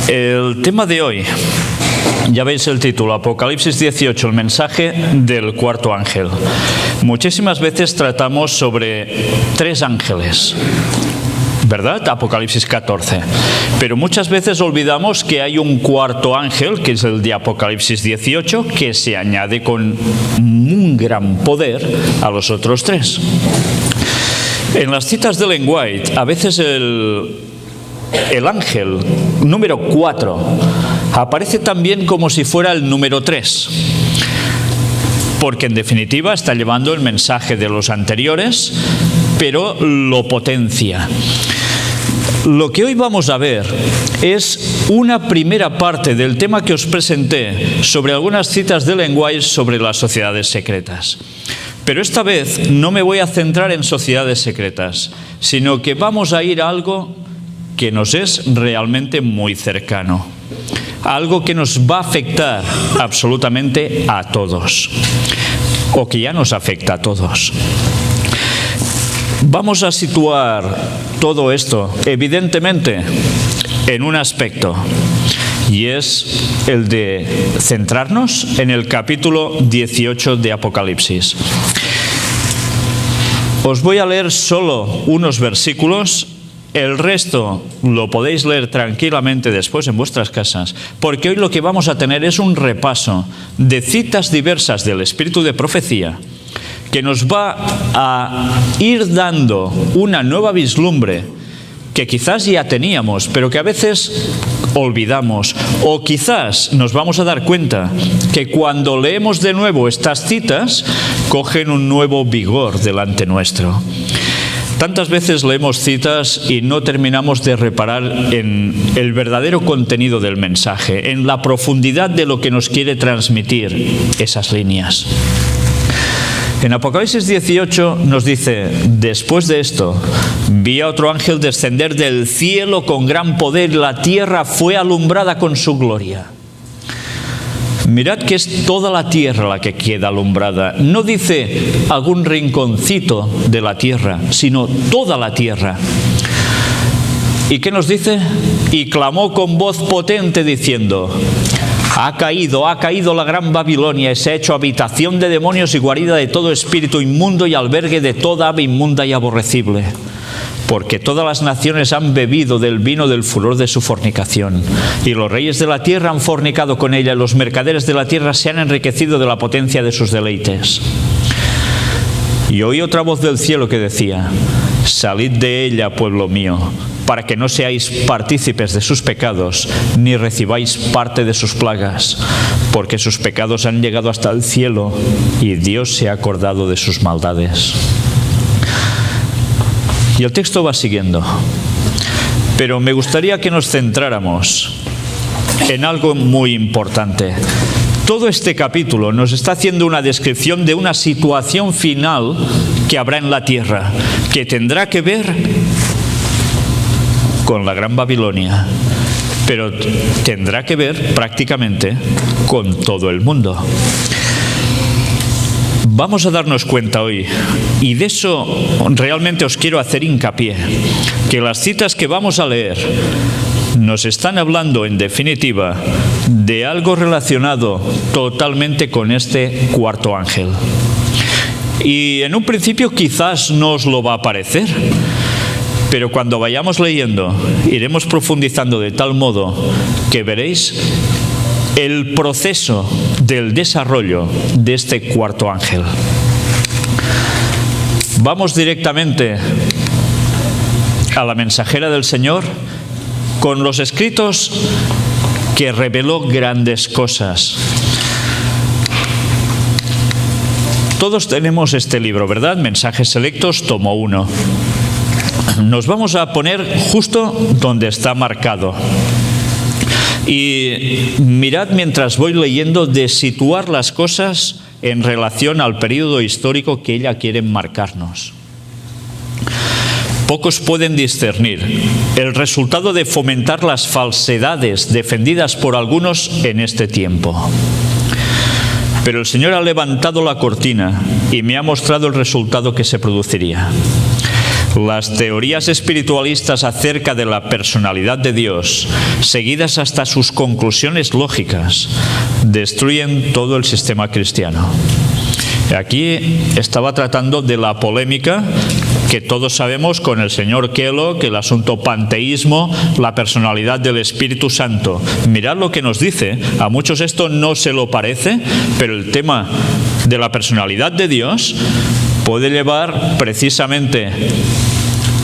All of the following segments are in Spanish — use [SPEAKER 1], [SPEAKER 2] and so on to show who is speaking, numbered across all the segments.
[SPEAKER 1] El tema de hoy, ya veis el título, Apocalipsis 18, el mensaje del cuarto ángel. Muchísimas veces tratamos sobre 3 ángeles, ¿verdad? Apocalipsis 14. Pero muchas veces olvidamos que hay un cuarto ángel, que es el de Apocalipsis 18, que se añade con un gran poder a los otros 3. En las citas de Ellen White, a veces el ángel número 4 aparece también como si fuera el número 3, porque en definitiva está llevando el mensaje de los anteriores, pero lo potencia. Lo que hoy vamos a ver es una primera parte del tema que os presenté sobre algunas citas de Ellen White sobre las sociedades secretas. Pero esta vez no me voy a centrar en sociedades secretas, sino que vamos a ir a algo que nos es realmente muy cercano, algo que nos va a afectar absolutamente a todos, o que ya nos afecta a todos. Vamos a situar todo esto, evidentemente, en un aspecto, y es el de centrarnos en el capítulo 18 de Apocalipsis. Os voy a leer solo unos versículos. El resto lo podéis leer tranquilamente después en vuestras casas, porque hoy lo que vamos a tener es un repaso de citas diversas del espíritu de profecía que nos va a ir dando una nueva vislumbre que quizás ya teníamos, pero que a veces olvidamos, o quizás nos vamos a dar cuenta que cuando leemos de nuevo estas citas cogen un nuevo vigor delante nuestro. Tantas veces leemos citas y no terminamos de reparar en el verdadero contenido del mensaje, en la profundidad de lo que nos quiere transmitir esas líneas. En Apocalipsis 18 nos dice: después de esto, vi a otro ángel descender del cielo con gran poder, y la tierra fue alumbrada con su gloria. Mirad que es toda la tierra la que queda alumbrada. No dice algún rinconcito de la tierra, sino toda la tierra. ¿Y qué nos dice? Y clamó con voz potente diciendo: ha caído la gran Babilonia, y se ha hecho habitación de demonios y guarida de todo espíritu inmundo y albergue de toda ave inmunda y aborrecible. Porque todas las naciones han bebido del vino del furor de su fornicación, y los reyes de la tierra han fornicado con ella, y los mercaderes de la tierra se han enriquecido de la potencia de sus deleites. Y oí otra voz del cielo que decía: salid de ella, pueblo mío, para que no seáis partícipes de sus pecados, ni recibáis parte de sus plagas, porque sus pecados han llegado hasta el cielo, y Dios se ha acordado de sus maldades. Y el texto va siguiendo, pero me gustaría que nos centráramos en algo muy importante. Todo este capítulo nos está haciendo una descripción de una situación final que habrá en la tierra, que tendrá que ver con la Gran Babilonia, pero tendrá que ver prácticamente con todo el mundo. Vamos a darnos cuenta hoy, y de eso realmente os quiero hacer hincapié, que las citas que vamos a leer nos están hablando, en definitiva, de algo relacionado totalmente con este cuarto ángel. Y en un principio quizás no os lo va a parecer, pero cuando vayamos leyendo, iremos profundizando de tal modo que veréis el proceso del desarrollo de este cuarto ángel. Vamos directamente a la mensajera del Señor con los escritos que reveló grandes cosas. Todos tenemos este libro, ¿verdad? Mensajes selectos, tomo 1. Nos vamos a poner justo donde está marcado. Y mirad mientras voy leyendo de situar las cosas en relación al periodo histórico que ella quiere marcarnos. Pocos pueden discernir el resultado de fomentar las falsedades defendidas por algunos en este tiempo. Pero el Señor ha levantado la cortina y me ha mostrado el resultado que se produciría. Las teorías espiritualistas acerca de la personalidad de Dios, seguidas hasta sus conclusiones lógicas, destruyen todo el sistema cristiano. Aquí estaba tratando de la polémica que todos sabemos con el señor Kellogg, el asunto panteísmo, la personalidad del Espíritu Santo. Mirad lo que nos dice. A muchos esto no se lo parece, pero el tema de la personalidad de Dios puede llevar precisamente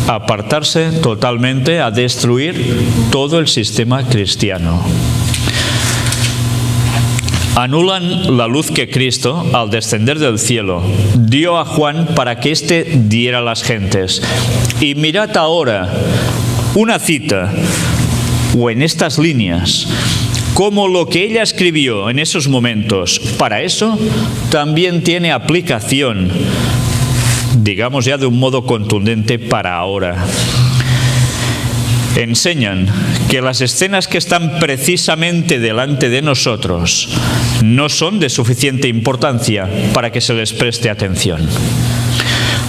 [SPEAKER 1] a apartarse totalmente, a destruir todo el sistema cristiano. Anulan la luz que Cristo, al descender del cielo, dio a Juan para que éste diera a las gentes. Y mirad ahora una cita, o en estas líneas, como lo que ella escribió en esos momentos, para eso también tiene aplicación, digamos ya de un modo contundente para ahora. Enseñan que las escenas que están precisamente delante de nosotros no son de suficiente importancia para que se les preste atención.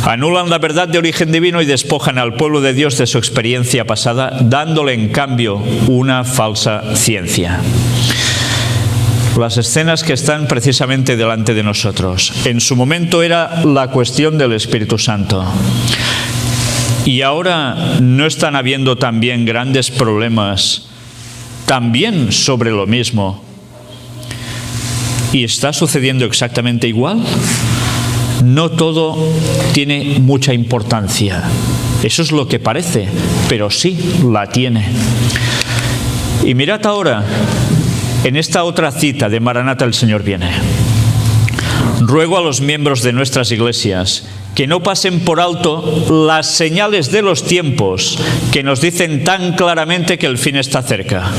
[SPEAKER 1] Anulan la verdad de origen divino y despojan al pueblo de Dios de su experiencia pasada, dándole en cambio una falsa ciencia. Las escenas que están precisamente delante de nosotros. En su momento era la cuestión del Espíritu Santo. Y ahora no están habiendo también grandes problemas también sobre lo mismo. ¿Y está sucediendo exactamente igual? No todo tiene mucha importancia. Eso es lo que parece, pero sí la tiene. Y mirad ahora, en esta otra cita de Maranata, el Señor viene. Ruego a los miembros de nuestras iglesias que no pasen por alto las señales de los tiempos que nos dicen tan claramente que el fin está cerca.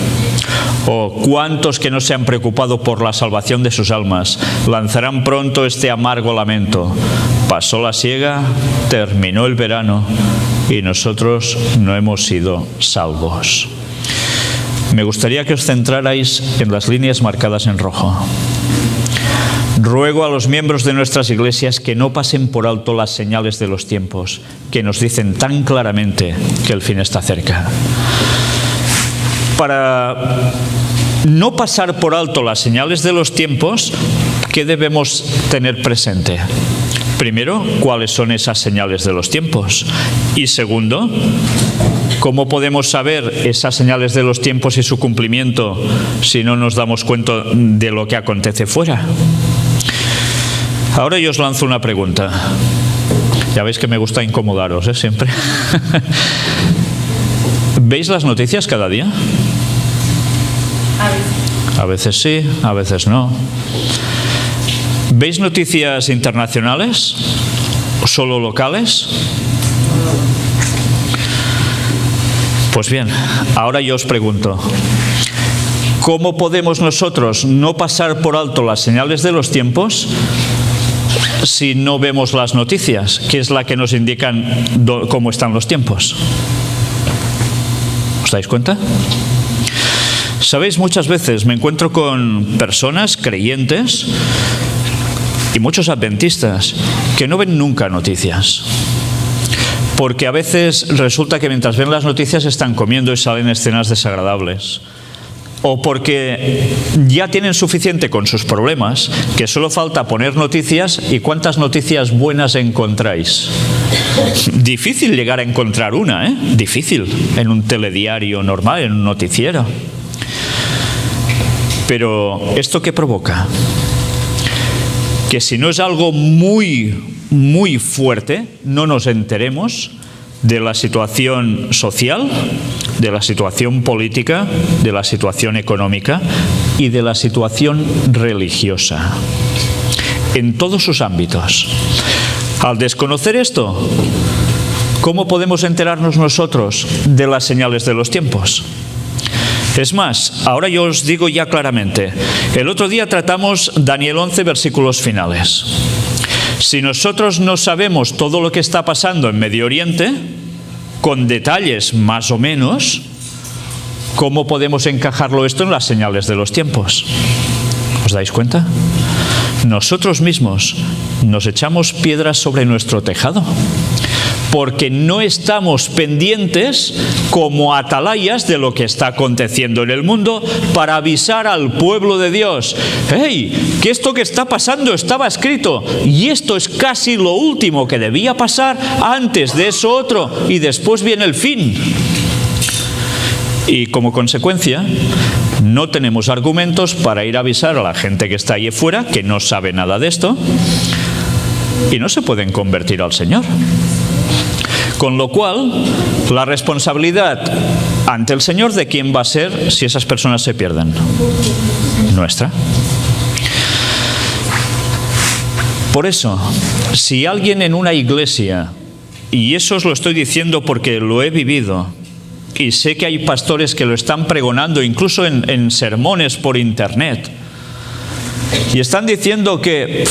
[SPEAKER 1] Oh, cuántos que no se han preocupado por la salvación de sus almas lanzarán pronto este amargo lamento. Pasó la siega, terminó el verano y nosotros no hemos sido salvos. Me gustaría que os centrarais en las líneas marcadas en rojo. Ruego a los miembros de nuestras iglesias que no pasen por alto las señales de los tiempos que nos dicen tan claramente que el fin está cerca. Para no pasar por alto las señales de los tiempos, ¿qué debemos tener presente? Primero, ¿cuáles son esas señales de los tiempos? Y segundo, ¿cómo podemos saber esas señales de los tiempos y su cumplimiento si no nos damos cuenta de lo que acontece fuera? Ahora yo os lanzo una pregunta. Ya veis que me gusta incomodaros, siempre. ¿Veis las noticias cada día? A veces sí, a veces no. ¿Veis noticias internacionales o solo locales? Pues bien, ahora yo os pregunto, ¿cómo podemos nosotros no pasar por alto las señales de los tiempos si no vemos las noticias, que es la que nos indican cómo están los tiempos? ¿Os dais cuenta? Sabéis, muchas veces me encuentro con personas creyentes y muchos adventistas que no ven nunca noticias. Porque a veces resulta que mientras ven las noticias están comiendo y salen escenas desagradables. O porque ya tienen suficiente con sus problemas, que solo falta poner noticias, y ¿cuántas noticias buenas encontráis? Difícil llegar a encontrar una, Difícil, en un telediario normal, en un noticiero. Pero, ¿esto qué provoca? Que si no es algo muy, muy fuerte, no nos enteremos de la situación social, de la situación política, de la situación económica y de la situación religiosa, en todos sus ámbitos. Al desconocer esto, ¿cómo podemos enterarnos nosotros de las señales de los tiempos? Es más, ahora yo os digo ya claramente, el otro día tratamos Daniel 11, versículos finales. Si nosotros no sabemos todo lo que está pasando en Medio Oriente, con detalles más o menos, ¿cómo podemos encajarlo esto en las señales de los tiempos? ¿Os dais cuenta? Nosotros mismos nos echamos piedras sobre nuestro tejado, porque no estamos pendientes como atalayas de lo que está aconteciendo en el mundo para avisar al pueblo de Dios: ¡hey! Que esto que está pasando estaba escrito y esto es casi lo último que debía pasar, antes de eso otro y después viene el fin. Y como consecuencia, no tenemos argumentos para ir a avisar a la gente que está ahí fuera, que no sabe nada de esto, y no se pueden convertir al Señor. Con lo cual, la responsabilidad ante el Señor, ¿de quién va a ser si esas personas se pierden? Nuestra. Por eso, si alguien en una iglesia, y eso os lo estoy diciendo porque lo he vivido, y sé que hay pastores que lo están pregonando incluso en sermones por internet, y están diciendo que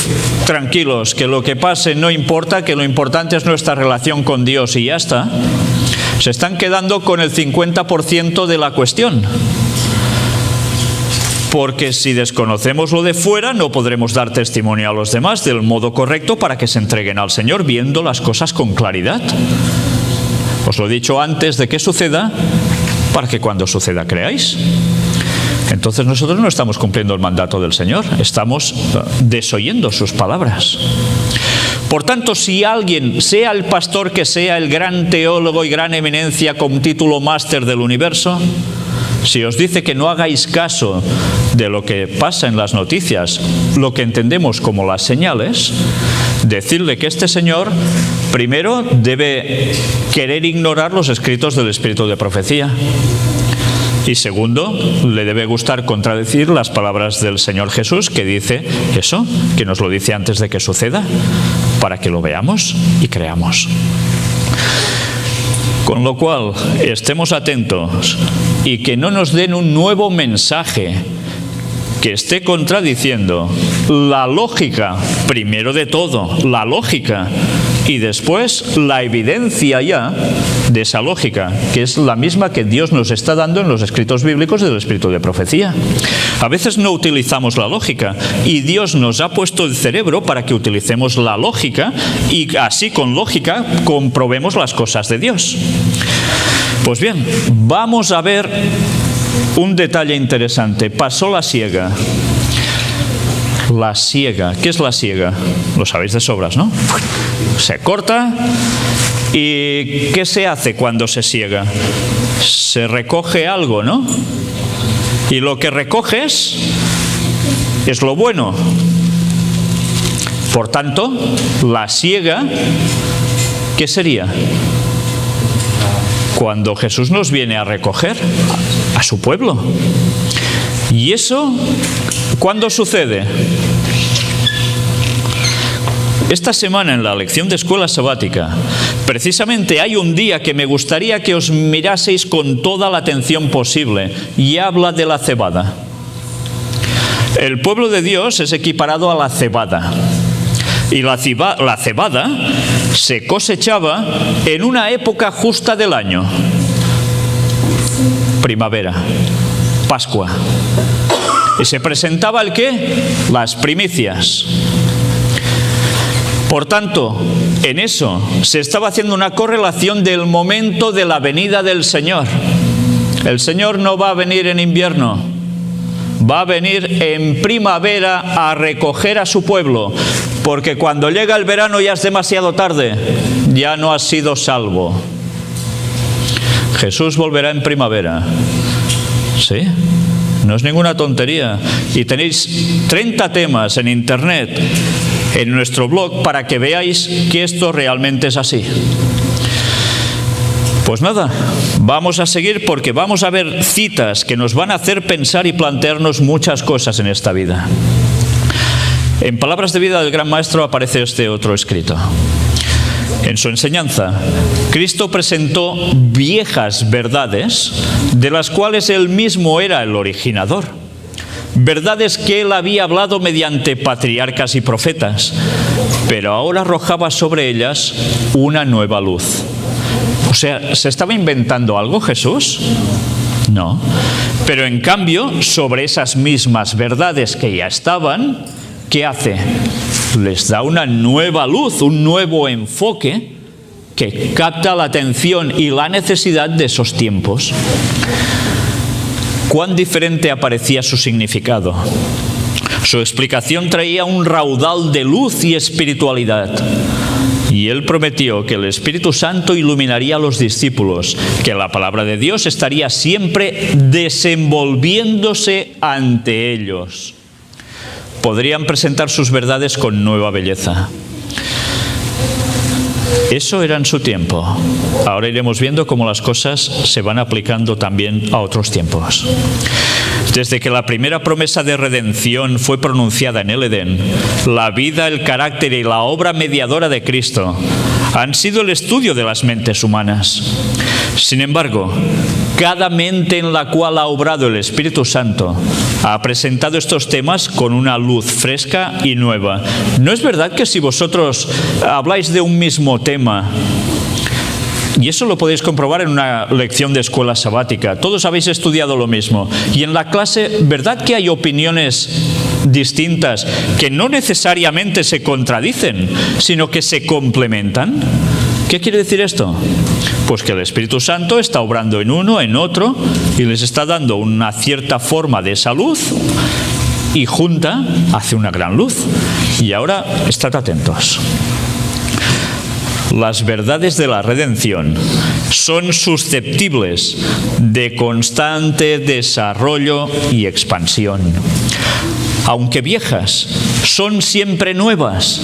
[SPEAKER 1] tranquilos, que lo que pase no importa, que lo importante es nuestra relación con Dios y ya está, se están quedando con el 50% de la cuestión. Porque si desconocemos lo de fuera, no podremos dar testimonio a los demás del modo correcto para que se entreguen al Señor viendo las cosas con claridad. Os lo he dicho antes de que suceda, para que cuando suceda creáis. Entonces nosotros no estamos cumpliendo el mandato del Señor, estamos desoyendo sus palabras. Por tanto, si alguien, sea el pastor que sea, el gran teólogo y gran eminencia con título máster del universo, si os dice que no hagáis caso de lo que pasa en las noticias, lo que entendemos como las señales, decirle que este señor primero debe querer ignorar los escritos del Espíritu de profecía. Y segundo, le debe gustar contradecir las palabras del Señor Jesús, que dice eso, que nos lo dice antes de que suceda, para que lo veamos y creamos. Con lo cual, estemos atentos y que no nos den un nuevo mensaje que esté contradiciendo la lógica, primero de todo, la lógica, y después la evidencia ya de esa lógica, que es la misma que Dios nos está dando en los escritos bíblicos del Espíritu de profecía. A veces no utilizamos la lógica y Dios nos ha puesto el cerebro para que utilicemos la lógica y así con lógica comprobemos las cosas de Dios. Pues bien, vamos a ver un detalle interesante. Pasó la siega. La siega. ¿Qué es la siega? Lo sabéis de sobras, ¿no? Se corta. ¿Y qué se hace cuando se siega? Se recoge algo, ¿no? Y lo que recoges es lo bueno. Por tanto, la siega, ¿qué sería? Cuando Jesús nos viene a recoger a su pueblo. ¿Y eso cuándo sucede? Esta semana en la lección de escuela sabática, precisamente hay un día que me gustaría que os miraseis con toda la atención posible y habla de la cebada. El pueblo de Dios es equiparado a la cebada. Y la cebada se cosechaba en una época justa del año. Primavera, Pascua. Y se presentaba ¿el qué? Las primicias. Por tanto, en eso se estaba haciendo una correlación del momento de la venida del Señor. El Señor no va a venir en invierno, va a venir en primavera a recoger a su pueblo, porque cuando llega el verano ya es demasiado tarde, ya no has sido salvo. Jesús volverá en primavera. ¿Sí? No es ninguna tontería. Y tenéis 30 temas en internet, en nuestro blog, para que veáis que esto realmente es así. Pues nada, vamos a seguir porque vamos a ver citas que nos van a hacer pensar y plantearnos muchas cosas en esta vida. En Palabras de Vida del Gran Maestro aparece este otro escrito. En su enseñanza, Cristo presentó viejas verdades de las cuales él mismo era el originador. Verdades que él había hablado mediante patriarcas y profetas, pero ahora arrojaba sobre ellas una nueva luz. O sea, ¿se estaba inventando algo Jesús? No. Pero en cambio, sobre esas mismas verdades que ya estaban, ¿qué hace? Les da una nueva luz, un nuevo enfoque que capta la atención y la necesidad de esos tiempos. Cuán diferente aparecía su significado. Su explicación traía un raudal de luz y espiritualidad. Y él prometió que el Espíritu Santo iluminaría a los discípulos, que la palabra de Dios estaría siempre desenvolviéndose ante ellos. Podrían presentar sus verdades con nueva belleza. Eso era en su tiempo. Ahora iremos viendo cómo las cosas se van aplicando también a otros tiempos. Desde que la primera promesa de redención fue pronunciada en el Edén, la vida, el carácter y la obra mediadora de Cristo han sido el estudio de las mentes humanas. Sin embargo, cada mente en la cual ha obrado el Espíritu Santo ha presentado estos temas con una luz fresca y nueva. ¿No es verdad que si vosotros habláis de un mismo tema, y eso lo podéis comprobar en una lección de escuela sabática, todos habéis estudiado lo mismo, y en la clase, ¿verdad que hay opiniones distintas que no necesariamente se contradicen, sino que se complementan? ¿Qué quiere decir esto? Pues que el Espíritu Santo está obrando en uno, en otro, y les está dando una cierta forma de esa luz, y junta hace una gran luz. Y ahora, estad atentos. Las verdades de la redención son susceptibles de constante desarrollo y expansión. Aunque viejas, son siempre nuevas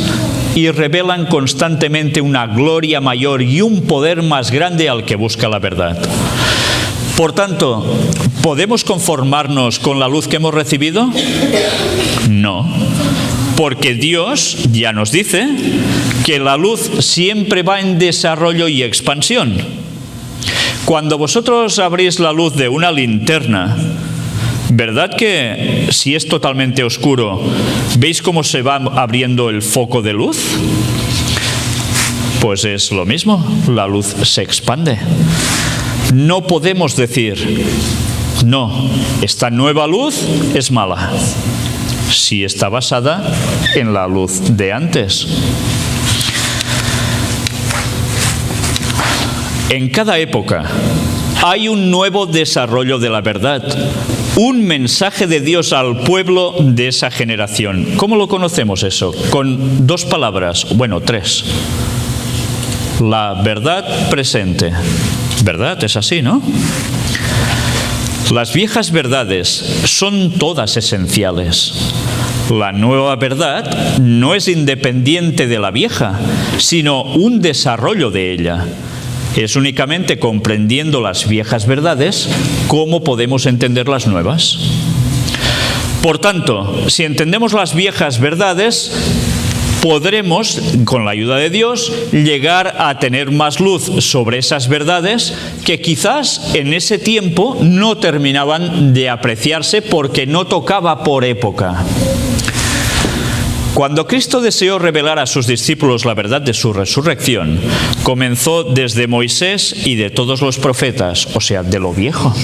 [SPEAKER 1] y revelan constantemente una gloria mayor y un poder más grande al que busca la verdad. Por tanto, ¿podemos conformarnos con la luz que hemos recibido? No, porque Dios ya nos dice que la luz siempre va en desarrollo y expansión. Cuando vosotros abrís la luz de una linterna, ¿verdad que si es totalmente oscuro, veis cómo se va abriendo el foco de luz? Pues es lo mismo, la luz se expande. No podemos decir, no, esta nueva luz es mala, si está basada en la luz de antes. En cada época hay un nuevo desarrollo de la verdad, un mensaje de Dios al pueblo de esa generación. ¿Cómo lo conocemos eso? Con dos palabras, bueno, tres. La verdad presente. ¿Verdad? Es así, ¿no? Las viejas verdades son todas esenciales. La nueva verdad no es independiente de la vieja, sino un desarrollo de ella. Es únicamente comprendiendo las viejas verdades cómo podemos entender las nuevas. Por tanto, si entendemos las viejas verdades, podremos, con la ayuda de Dios, llegar a tener más luz sobre esas verdades que quizás en ese tiempo no terminaban de apreciarse porque no tocaba por época. Cuando Cristo deseó revelar a sus discípulos la verdad de su resurrección, comenzó desde Moisés y de todos los profetas, o sea, de lo viejo,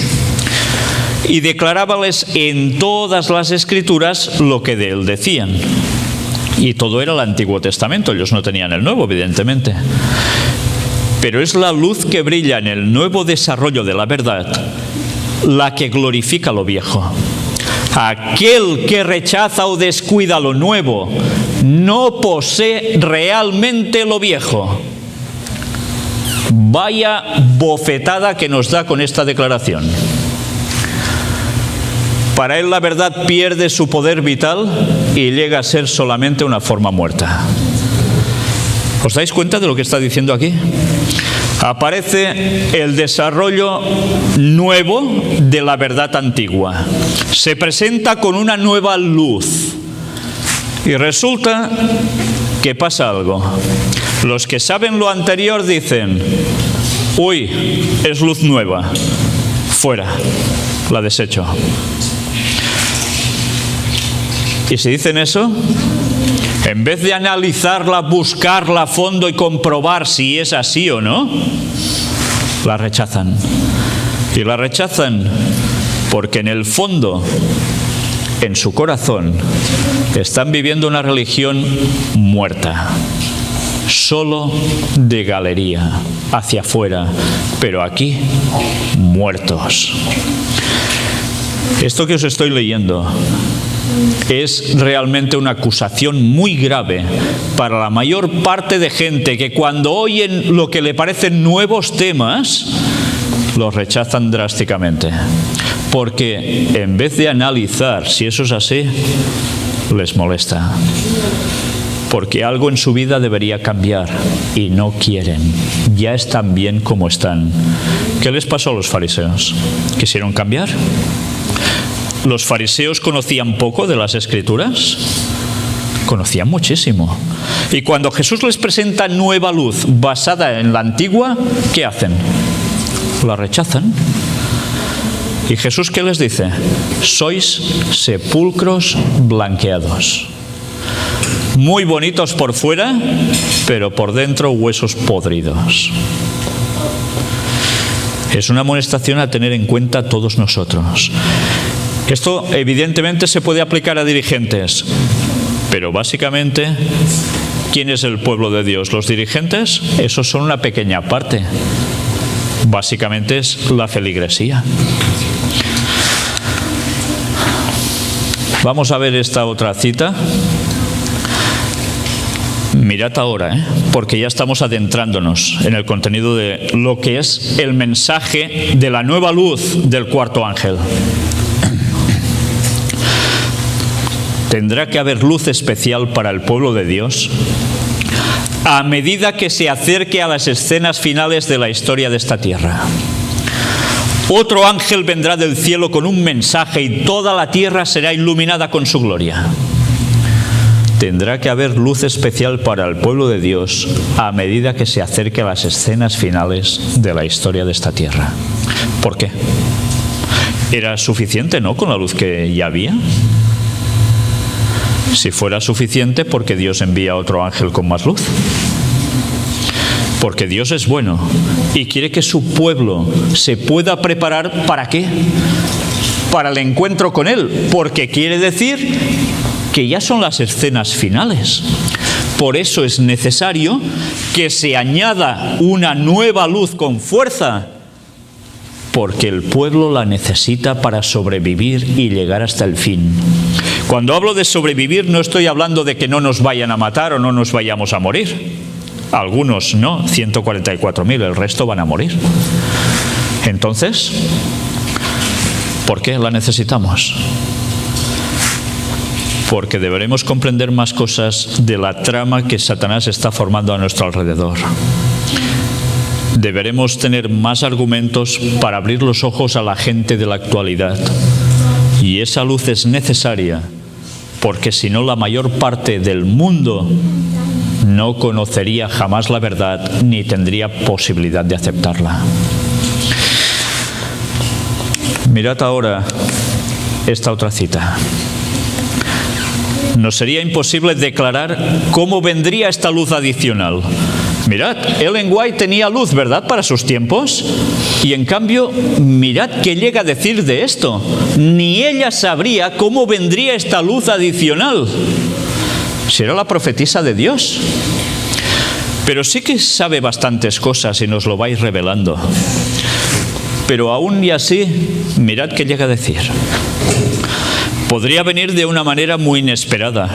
[SPEAKER 1] y declarábales en todas las Escrituras lo que de él decían. Y todo era el Antiguo Testamento, ellos no tenían el Nuevo, evidentemente. Pero es la luz que brilla en el nuevo desarrollo de la verdad la que glorifica lo viejo. Aquel que rechaza o descuida lo nuevo no posee realmente lo viejo. Vaya bofetada que nos da con esta declaración. Para él la verdad pierde su poder vital y llega a ser solamente una forma muerta. ¿Os dais cuenta de lo que está diciendo aquí? Aparece el desarrollo nuevo de la verdad antigua. Se presenta con una nueva luz. Y resulta que pasa algo. Los que saben lo anterior dicen, uy, es luz nueva. Fuera, la desecho. Y si dicen eso, en vez de analizarla, buscarla a fondo y comprobar si es así o no, la rechazan. Y la rechazan porque en el fondo, en su corazón, están viviendo una religión muerta. solo de galería, hacia afuera, pero aquí, muertos. Esto que os estoy leyendo es realmente una acusación muy grave para la mayor parte de gente que cuando oyen lo que le parecen nuevos temas, los rechazan drásticamente. Porque en vez de analizar si eso es así, les molesta. Porque algo en su vida debería cambiar y no quieren. Ya están bien como están. ¿Qué les pasó a los fariseos? ¿Quisieron cambiar? ¿Los fariseos conocían poco de las Escrituras? Conocían muchísimo. Y cuando Jesús les presenta nueva luz basada en la antigua, ¿qué hacen? La rechazan. ¿Y Jesús qué les dice? Sois sepulcros blanqueados. Muy bonitos por fuera, pero por dentro huesos podridos. Es una amonestación a tener en cuenta todos nosotros. Esto evidentemente se puede aplicar a dirigentes, pero básicamente, ¿quién es el pueblo de Dios? ¿Los dirigentes? Esos son una pequeña parte. Básicamente es la feligresía. Vamos a ver esta otra cita. Mirad ahora, porque ya estamos adentrándonos en el contenido de lo que es el mensaje de la nueva luz del cuarto ángel. Tendrá que haber luz especial para el pueblo de Dios a medida que se acerque a las escenas finales de la historia de esta tierra. Otro ángel vendrá del cielo con un mensaje y toda la tierra será iluminada con su gloria. Tendrá que haber luz especial para el pueblo de Dios a medida que se acerque a las escenas finales de la historia de esta tierra. ¿Por qué? ¿Era suficiente, no, con la luz que ya había? Si fuera suficiente, ¿por qué Dios envía otro ángel con más luz? Porque Dios es bueno y quiere que su pueblo se pueda preparar ¿para qué? Para el encuentro con Él, porque quiere decir que ya son las escenas finales. Por eso es necesario que se añada una nueva luz con fuerza, porque el pueblo la necesita para sobrevivir y llegar hasta el fin. Cuando hablo de sobrevivir, no estoy hablando de que no nos vayan a matar o no nos vayamos a morir. Algunos no, 144.000, el resto van a morir. Entonces, ¿por qué la necesitamos? Porque deberemos comprender más cosas de la trama que Satanás está formando a nuestro alrededor. Deberemos tener más argumentos para abrir los ojos a la gente de la actualidad. Y esa luz es necesaria, porque si no, la mayor parte del mundo no conocería jamás la verdad ni tendría posibilidad de aceptarla. Mirad ahora esta otra cita. Nos sería imposible declarar cómo vendría esta luz adicional. Mirad, Ellen White tenía luz, ¿verdad?, para sus tiempos. Y en cambio, mirad qué llega a decir de esto. Ni ella sabría cómo vendría esta luz adicional. Si era la profetisa de Dios. Pero sí que sabe bastantes cosas y nos lo vais revelando. Pero aún y así, mirad qué llega a decir. Podría venir de una manera muy inesperada,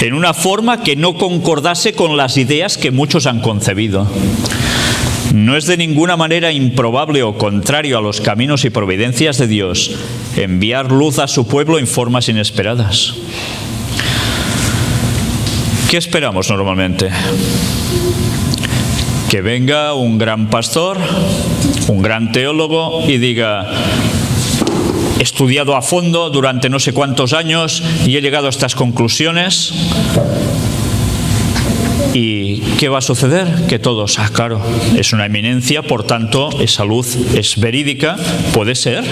[SPEAKER 1] en una forma que no concordase con las ideas que muchos han concebido. No es de ninguna manera improbable o contrario a los caminos y providencias de Dios enviar luz a su pueblo en formas inesperadas. ¿Qué esperamos normalmente? Que venga un gran pastor, un gran teólogo y diga: he estudiado a fondo durante no sé cuántos años y he llegado a estas conclusiones. ¿Y qué va a suceder? Que todos, claro, es una eminencia, por tanto, esa luz es verídica. Puede ser.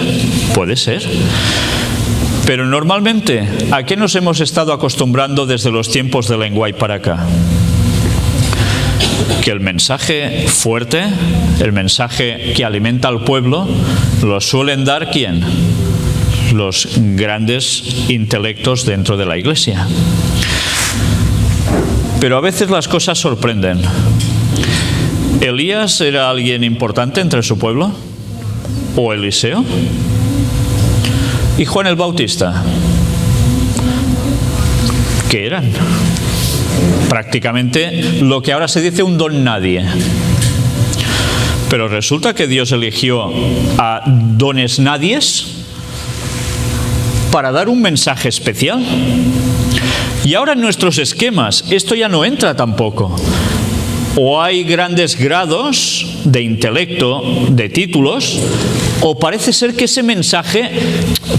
[SPEAKER 1] Pero normalmente, ¿a qué nos hemos estado acostumbrando desde los tiempos de Ellen White para acá? Que el mensaje fuerte, el mensaje que alimenta al pueblo, lo suelen dar ¿quién? Los grandes intelectos dentro de la Iglesia. Pero a veces las cosas sorprenden. ¿Elías era alguien importante entre su pueblo? ¿O Eliseo? ¿Y Juan el Bautista? ¿Qué eran? Prácticamente lo que ahora se dice un don nadie. Pero resulta que Dios eligió a dones nadies para dar un mensaje especial. Y ahora en nuestros esquemas esto ya no entra tampoco. O hay grandes grados de intelecto, de títulos, o parece ser que ese mensaje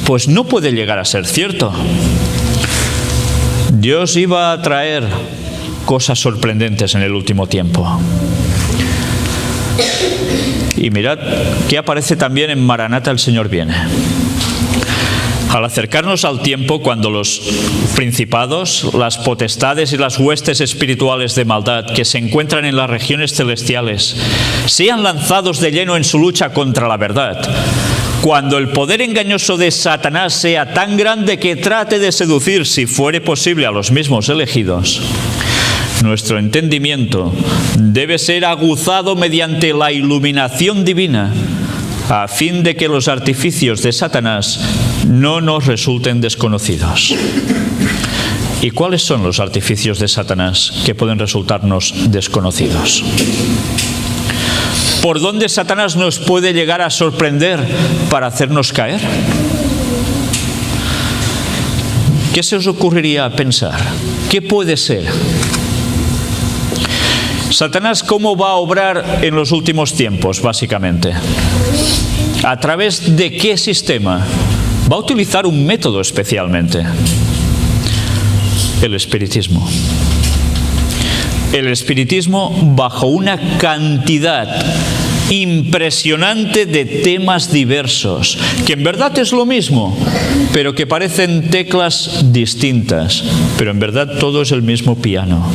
[SPEAKER 1] pues no puede llegar a ser cierto. Dios iba a traer cosas sorprendentes en el último tiempo. Y mirad que aparece también en Maranata, el Señor viene. Al acercarnos al tiempo cuando los principados, las potestades y las huestes espirituales de maldad que se encuentran en las regiones celestiales sean lanzados de lleno en su lucha contra la verdad, cuando el poder engañoso de Satanás sea tan grande que trate de seducir, si fuere posible, a los mismos elegidos, nuestro entendimiento debe ser aguzado mediante la iluminación divina, a fin de que los artificios de Satanás no nos resulten desconocidos. ¿Y cuáles son los artificios de Satanás que pueden resultarnos desconocidos? ¿Por dónde Satanás nos puede llegar a sorprender para hacernos caer? ¿Qué se os ocurriría pensar? ¿Qué puede ser? Satanás, ¿cómo va a obrar en los últimos tiempos, básicamente? ¿A través de qué sistema? Va a utilizar un método especialmente. El espiritismo. El espiritismo bajo una cantidad impresionante de temas diversos, que en verdad es lo mismo, pero que parecen teclas distintas, pero en verdad todo es el mismo piano.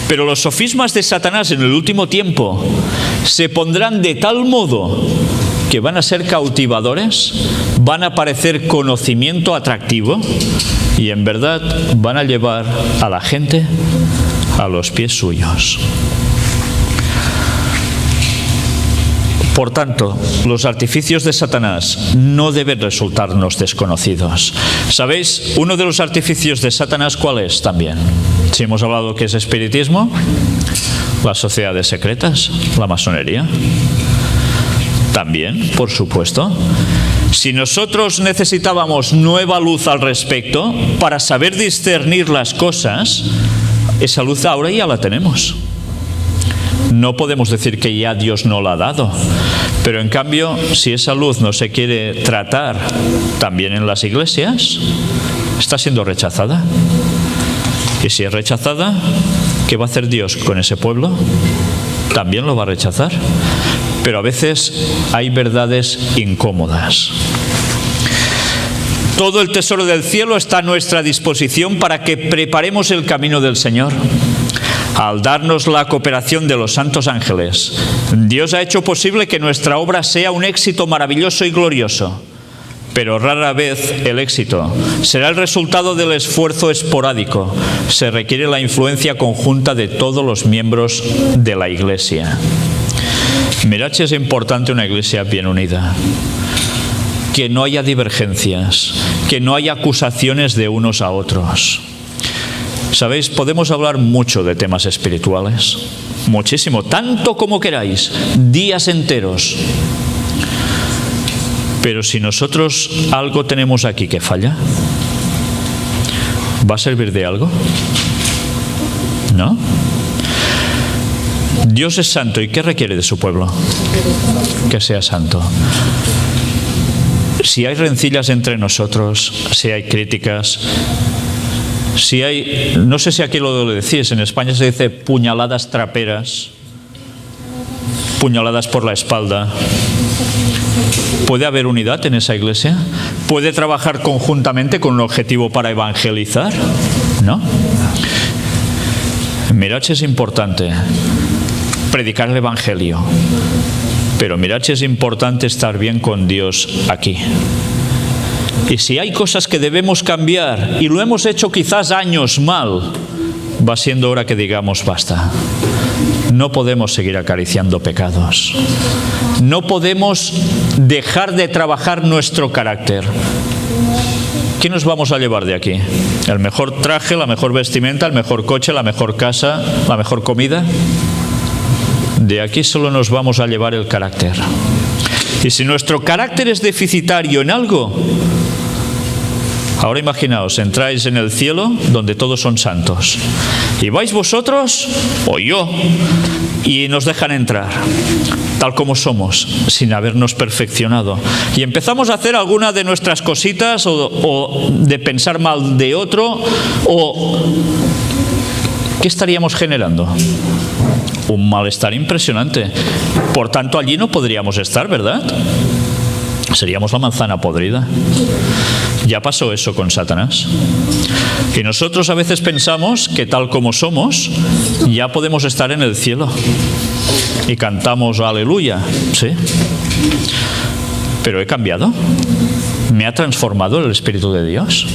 [SPEAKER 1] Pero los sofismas de Satanás en el último tiempo se pondrán de tal modo que van a ser cautivadores, van a parecer conocimiento atractivo y en verdad van a llevar a la gente a los pies suyos. Por tanto, los artificios de Satanás no deben resultarnos desconocidos. ¿Sabéis? Uno de los artificios de Satanás, ¿cuál es también? Si hemos hablado que es espiritismo, las sociedades secretas, la masonería. También, por supuesto. Si nosotros necesitábamos nueva luz al respecto para saber discernir las cosas, esa luz ahora ya la tenemos. No podemos decir que ya Dios no la ha dado, pero en cambio, si esa luz no se quiere tratar también en las iglesias, está siendo rechazada. Y si es rechazada, ¿qué va a hacer Dios con ese pueblo? También lo va a rechazar. Pero a veces hay verdades incómodas. Todo el tesoro del cielo está a nuestra disposición para que preparemos el camino del Señor. Al darnos la cooperación de los santos ángeles, Dios ha hecho posible que nuestra obra sea un éxito maravilloso y glorioso. Pero rara vez el éxito será el resultado del esfuerzo esporádico. Se requiere la influencia conjunta de todos los miembros de la Iglesia. Mirad si es importante una Iglesia bien unida. Que no haya divergencias, que no haya acusaciones de unos a otros. ¿Sabéis? Podemos hablar mucho de temas espirituales, muchísimo, tanto como queráis, días enteros. Pero si nosotros algo tenemos aquí que falla, ¿va a servir de algo? ¿No? Dios es santo, ¿y qué requiere de su pueblo? Que sea santo. Si hay rencillas entre nosotros, si hay críticas, si hay, no sé si aquí lo decís, en España se dice puñaladas traperas, puñaladas por la espalda, ¿puede haber unidad en esa iglesia? ¿Puede trabajar conjuntamente con un objetivo para evangelizar? ¿No? Mirad si es importante predicar el evangelio, pero mirad si es importante estar bien con Dios aquí. Y si hay cosas que debemos cambiar, y lo hemos hecho quizás años mal, va siendo hora que digamos basta. No podemos seguir acariciando pecados. No podemos dejar de trabajar nuestro carácter. ¿Qué nos vamos a llevar de aquí? ¿El mejor traje, la mejor vestimenta, el mejor coche, la mejor casa, la mejor comida? De aquí solo nos vamos a llevar el carácter. Y si nuestro carácter es deficitario en algo, ahora imaginaos, entráis en el cielo donde todos son santos. Y vais vosotros o yo y nos dejan entrar tal como somos, sin habernos perfeccionado. Y empezamos a hacer alguna de nuestras cositas o de pensar mal de otro, o ¿qué estaríamos generando? Un malestar impresionante. Por tanto, allí no podríamos estar, ¿verdad? Seríamos la manzana podrida. Ya pasó eso con Satanás. Y nosotros a veces pensamos que tal como somos, ya podemos estar en el cielo. Y cantamos aleluya, ¿sí? Pero he cambiado. Me ha transformado el Espíritu de Dios.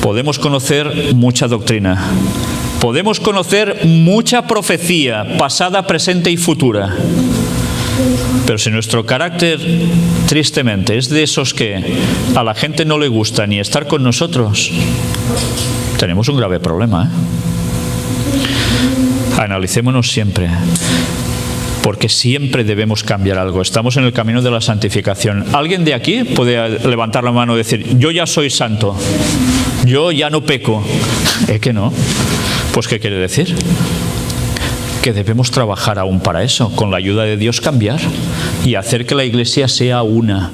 [SPEAKER 1] Podemos conocer mucha doctrina. Podemos conocer mucha profecía, pasada, presente y futura. Pero si nuestro carácter, tristemente, es de esos que a la gente no le gusta ni estar con nosotros, tenemos un grave problema, ¿eh? Analicémonos siempre, porque siempre debemos cambiar algo. Estamos en el camino de la santificación. ¿Alguien de aquí puede levantar la mano y decir, yo ya soy santo, yo ya no peco? ¿Es que no? Pues ¿qué quiere decir? Que debemos trabajar aún para eso, con la ayuda de Dios cambiar y hacer que la iglesia sea una.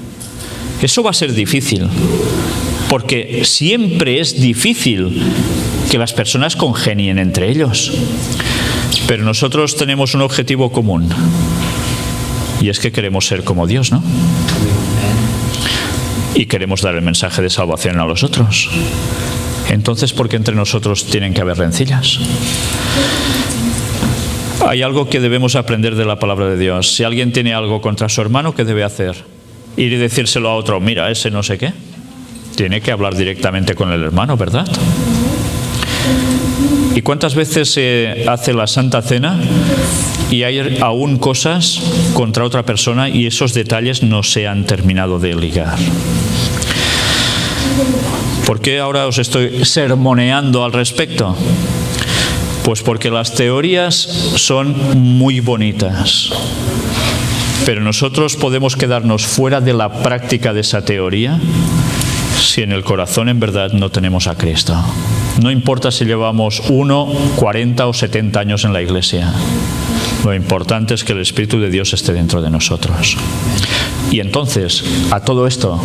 [SPEAKER 1] Eso va a ser difícil, porque siempre es difícil que las personas congenien entre ellos. Pero nosotros tenemos un objetivo común, y es que queremos ser como Dios, ¿no? Y queremos dar el mensaje de salvación a los otros. Entonces, ¿por qué entre nosotros tienen que haber rencillas? Hay algo que debemos aprender de la palabra de Dios. Si alguien tiene algo contra su hermano, ¿qué debe hacer? Ir y decírselo a otro, mira, ese no sé qué. Tiene que hablar directamente con el hermano, ¿verdad? ¿Y cuántas veces se hace la Santa Cena y hay aún cosas contra otra persona y esos detalles no se han terminado de ligar? ¿Por qué ahora os estoy sermoneando al respecto? Pues porque las teorías son muy bonitas, pero nosotros podemos quedarnos fuera de la práctica de esa teoría si en el corazón en verdad no tenemos a Cristo. No importa si llevamos 1, 40 o 70 años en la iglesia. Lo importante es que el Espíritu de Dios esté dentro de nosotros. Y entonces, a todo esto,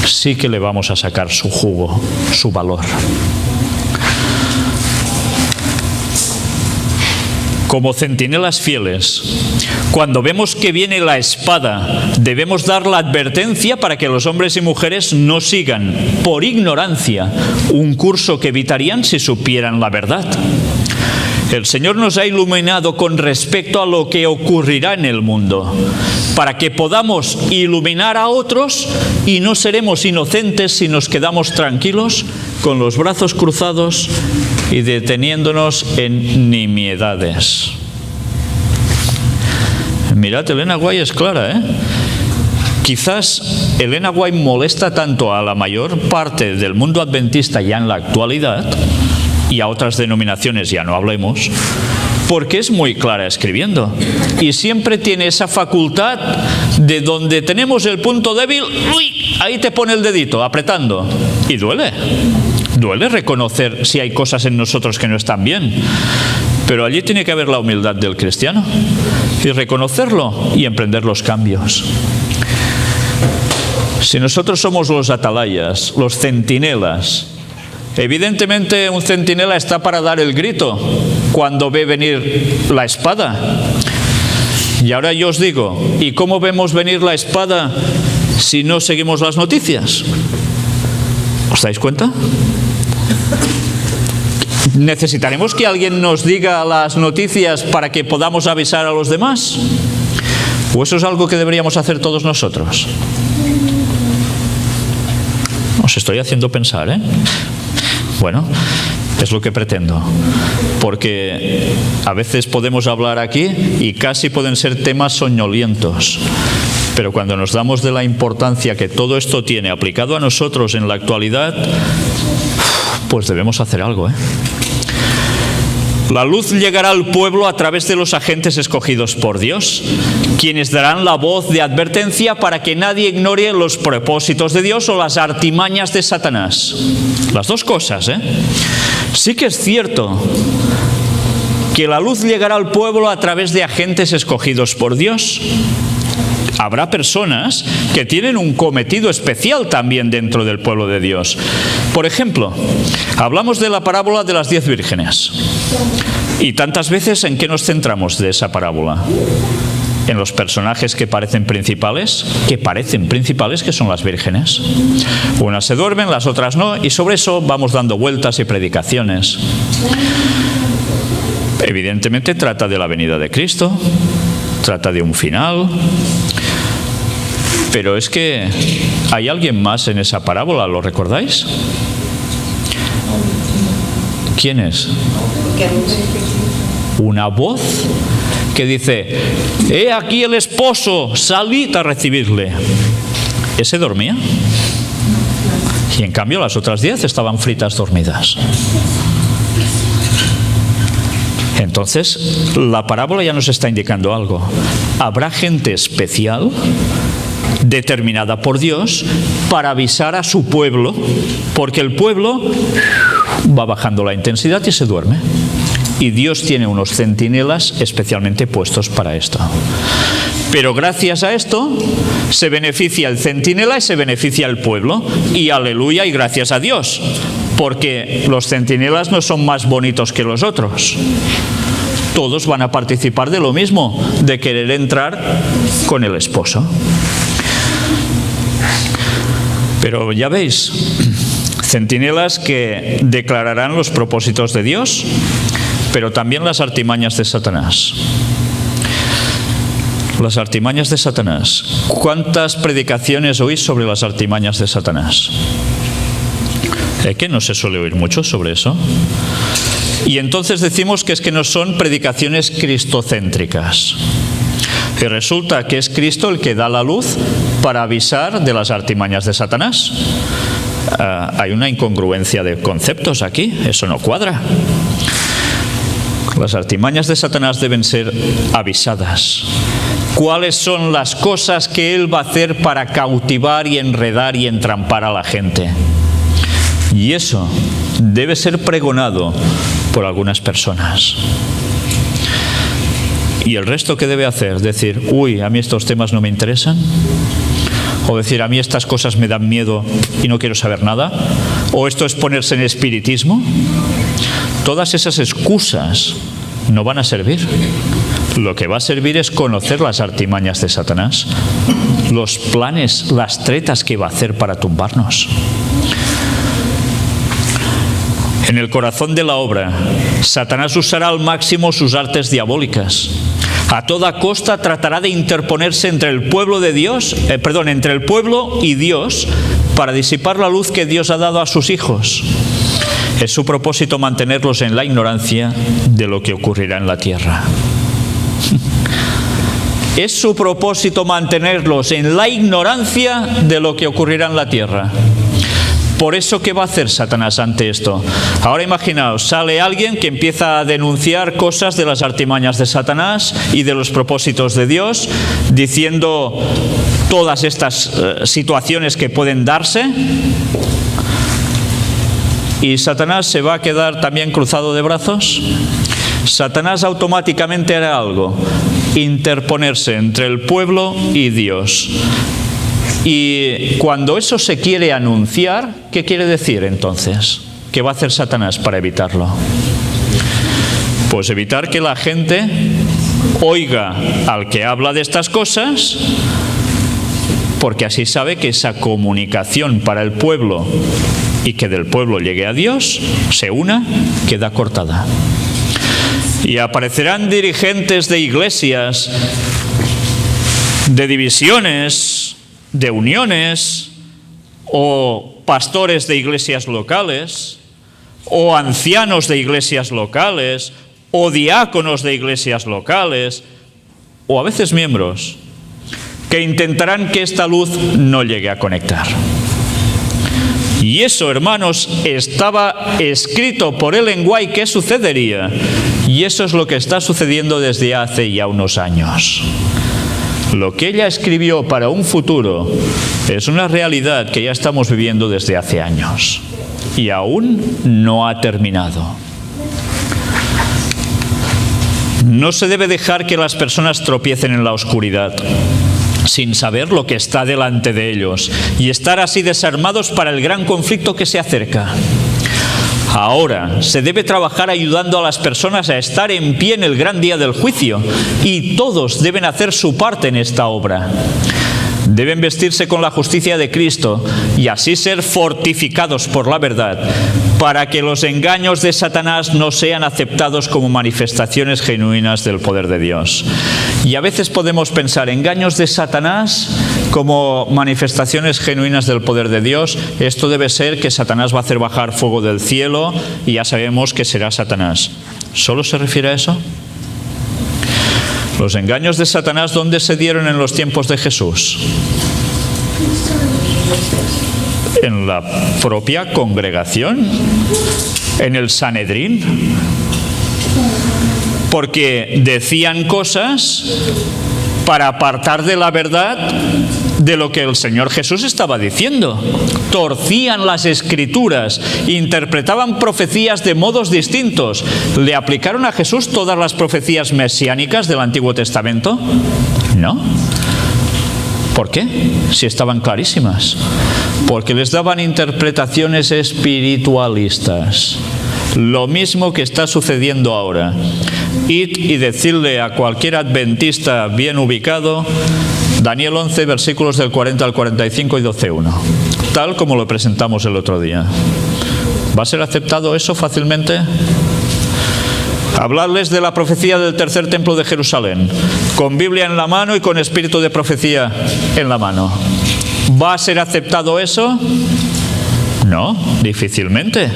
[SPEAKER 1] sí que le vamos a sacar su jugo, su valor. Como centinelas fieles, cuando vemos que viene la espada, debemos dar la advertencia para que los hombres y mujeres no sigan, por ignorancia, un curso que evitarían si supieran la verdad. El Señor nos ha iluminado con respecto a lo que ocurrirá en el mundo, para que podamos iluminar a otros y no seremos inocentes si nos quedamos tranquilos, con los brazos cruzados y deteniéndonos en nimiedades. Mirad, Elena White es clara, ¿eh? Quizás Elena White molesta tanto a la mayor parte del mundo adventista ya en la actualidad, y a otras denominaciones ya no hablemos, porque es muy clara escribiendo y siempre tiene esa facultad de donde tenemos el punto débil, ¡uy!, ahí te pone el dedito apretando, y duele reconocer si hay cosas en nosotros que no están bien, pero allí tiene que haber la humildad del cristiano y reconocerlo y emprender los cambios. Si nosotros somos los atalayas, los centinelas, evidentemente un centinela está para dar el grito cuando ve venir la espada. Y ahora yo os digo, ¿y cómo vemos venir la espada si no seguimos las noticias? ¿Os dais cuenta? ¿Necesitaremos que alguien nos diga las noticias para que podamos avisar a los demás? ¿O eso es algo que deberíamos hacer todos nosotros? Os estoy haciendo pensar, ¿eh? Bueno, es lo que pretendo, porque a veces podemos hablar aquí y casi pueden ser temas soñolientos, pero cuando nos damos de la importancia que todo esto tiene aplicado a nosotros en la actualidad, pues debemos hacer algo, ¿eh? La luz llegará al pueblo a través de los agentes escogidos por Dios, quienes darán la voz de advertencia para que nadie ignore los propósitos de Dios o las artimañas de Satanás. Las dos cosas, ¿eh? Sí que es cierto que la luz llegará al pueblo a través de agentes escogidos por Dios. Habrá personas que tienen un cometido especial también dentro del pueblo de Dios. Por ejemplo, hablamos de la parábola de las 10 vírgenes. Y tantas veces, ¿en qué nos centramos de esa parábola? En los personajes que parecen principales, que son las vírgenes. Unas se duermen, las otras no, y sobre eso vamos dando vueltas y predicaciones. Evidentemente trata de la venida de Cristo, trata de un final. Pero es que hay alguien más en esa parábola, ¿lo recordáis? ¿Quién es? Una voz que dice: «He aquí el esposo, salid a recibirle». ¿Ese dormía? Y en cambio las otras 10 estaban fritas dormidas. Entonces, la parábola ya nos está indicando algo. Habrá gente especial determinada por Dios para avisar a su pueblo, porque el pueblo va bajando la intensidad y se duerme. Y Dios tiene unos centinelas especialmente puestos para esto. Pero gracias a esto se beneficia el centinela y se beneficia el pueblo. Y aleluya y gracias a Dios, porque los centinelas no son más bonitos que los otros. Todos van a participar de lo mismo, de querer entrar con el esposo. Pero ya veis, centinelas que declararán los propósitos de Dios, pero también las artimañas de Satanás. Las artimañas de Satanás. ¿Cuántas predicaciones oís sobre las artimañas de Satanás? ¿Que no se suele oír mucho sobre eso? Y entonces decimos que es que no son predicaciones cristocéntricas. Y resulta que es Cristo el que da la luz para avisar de las artimañas de Satanás. Hay una incongruencia de conceptos aquí, eso no cuadra. Las artimañas de Satanás deben ser avisadas. ¿Cuáles son las cosas que él va a hacer para cautivar y enredar y entrampar a la gente? Y eso debe ser pregonado por algunas personas. ¿Y el resto qué debe hacer? Decir: uy, a mí estos temas no me interesan. O decir: a mí estas cosas me dan miedo y no quiero saber nada. O esto es ponerse en espiritismo. Todas esas excusas no van a servir. Lo que va a servir es conocer las artimañas de Satanás, los planes, las tretas que va a hacer para tumbarnos. En el corazón de la obra, Satanás usará al máximo sus artes diabólicas. A toda costa tratará de interponerse entre el pueblo de Dios, entre el pueblo y Dios, para disipar la luz que Dios ha dado a sus hijos. Es su propósito mantenerlos en la ignorancia de lo que ocurrirá en la tierra. Es su propósito mantenerlos en la ignorancia de lo que ocurrirá en la tierra. Por eso, ¿qué va a hacer Satanás ante esto? Ahora imaginaos, sale alguien que empieza a denunciar cosas de las artimañas de Satanás y de los propósitos de Dios, diciendo todas estas situaciones que pueden darse. ¿Y Satanás se va a quedar también cruzado de brazos? Satanás automáticamente hará algo: interponerse entre el pueblo y Dios. Y cuando eso se quiere anunciar, ¿qué quiere decir entonces? ¿Qué va a hacer Satanás para evitarlo? Pues evitar que la gente oiga al que habla de estas cosas, porque así sabe que esa comunicación para el pueblo y que del pueblo llegue a Dios, se una, queda cortada. Y aparecerán dirigentes de iglesias, de divisiones, de uniones, o pastores de iglesias locales, o ancianos de iglesias locales, o diáconos de iglesias locales, o a veces miembros, que intentarán que esta luz no llegue a conectar. Y eso, hermanos, estaba escrito por Ellen White que sucedería. Y eso es lo que está sucediendo desde hace ya unos años. Lo que ella escribió para un futuro es una realidad que ya estamos viviendo desde hace años. Y aún no ha terminado. No se debe dejar que las personas tropiecen en la oscuridad sin saber lo que está delante de ellos y estar así desarmados para el gran conflicto que se acerca. Ahora se debe trabajar ayudando a las personas a estar en pie en el gran día del juicio, y todos deben hacer su parte en esta obra. Deben vestirse con la justicia de Cristo y así ser fortificados por la verdad, para que los engaños de Satanás no sean aceptados como manifestaciones genuinas del poder de Dios. Y a veces podemos pensar engaños de Satanás como manifestaciones genuinas del poder de Dios. Esto debe ser que Satanás va a hacer bajar fuego del cielo y ya sabemos que será Satanás. ¿Solo se refiere a eso? Los engaños de Satanás, ¿dónde se dieron en los tiempos de Jesús? En la propia congregación, en el Sanedrín, porque decían cosas para apartar de la verdad de lo que el Señor Jesús estaba diciendo. Torcían las Escrituras, interpretaban profecías de modos distintos. ¿Le aplicaron a Jesús todas las profecías mesiánicas del Antiguo Testamento? No. ¿Por qué? Si estaban clarísimas. Porque les daban interpretaciones espiritualistas. Lo mismo que está sucediendo ahora. Id y decidle a cualquier adventista bien ubicado, Daniel 11, versículos del 40 al 45 y 12:1, tal como lo presentamos el otro día. ¿Va a ser aceptado eso fácilmente? Hablarles de la profecía del tercer templo de Jerusalén, con Biblia en la mano y con espíritu de profecía en la mano. ¿Va a ser aceptado eso? No, difícilmente.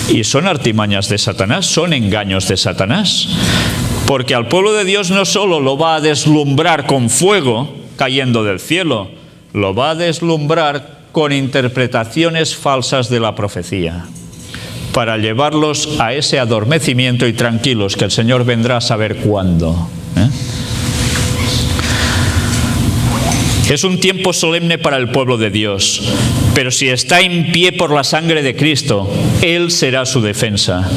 [SPEAKER 1] Y son artimañas de Satanás, son engaños de Satanás. Porque al pueblo de Dios no solo lo va a deslumbrar con fuego cayendo del cielo, lo va a deslumbrar con interpretaciones falsas de la profecía, para llevarlos a ese adormecimiento y tranquilos que el Señor vendrá a saber cuándo. Es un tiempo solemne para el pueblo de Dios, pero si está en pie por la sangre de Cristo, Él será su defensa.